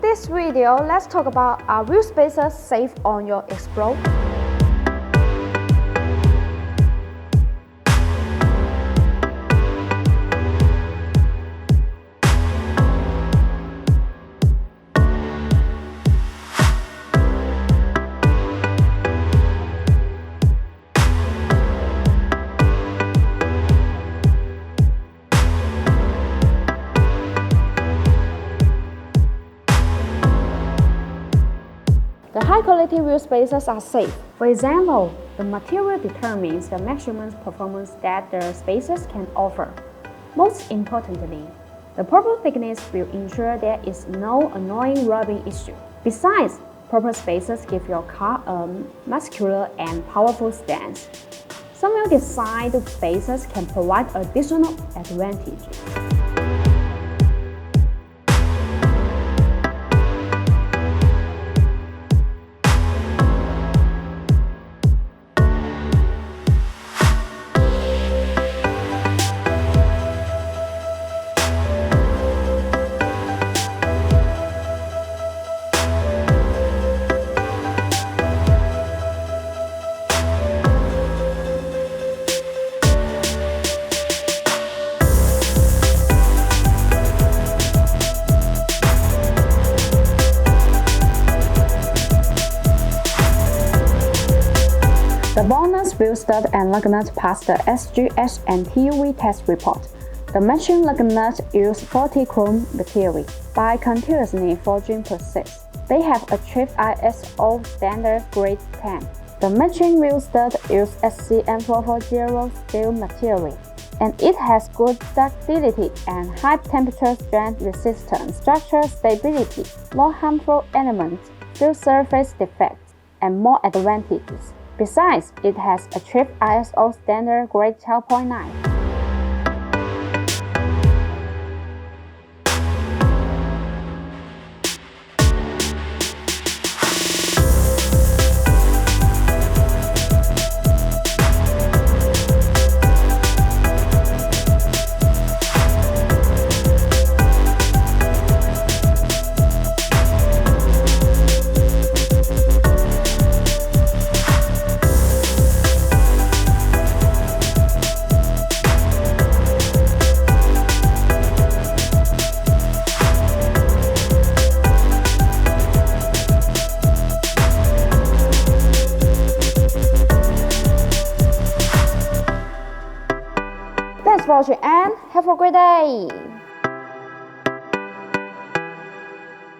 this video, let's talk about are wheel spacers safe on your Explore? The high-quality wheel spacers are safe. For example, the material determines the maximum performance that the spacers can offer. Most importantly, the proper thickness will ensure there is no annoying rubbing issue. Besides, proper spacers give your car a muscular and powerful stance. Some well-designed spacers can provide additional advantages. The BONOSS wheel stud and lug nut passed the SGS and TUV test report. The matching lug nut uses 40 chrome material by continuously forging process. They have achieved ISO standard grade 10. The matching wheel stud uses SCM440 steel material, and it has good ductility and high temperature strength resistance, structural stability, no harmful elements, few surface defects, and more advantages. Besides, it has achieved ISO standard grade 12.9. Thanks for watching and have a great day!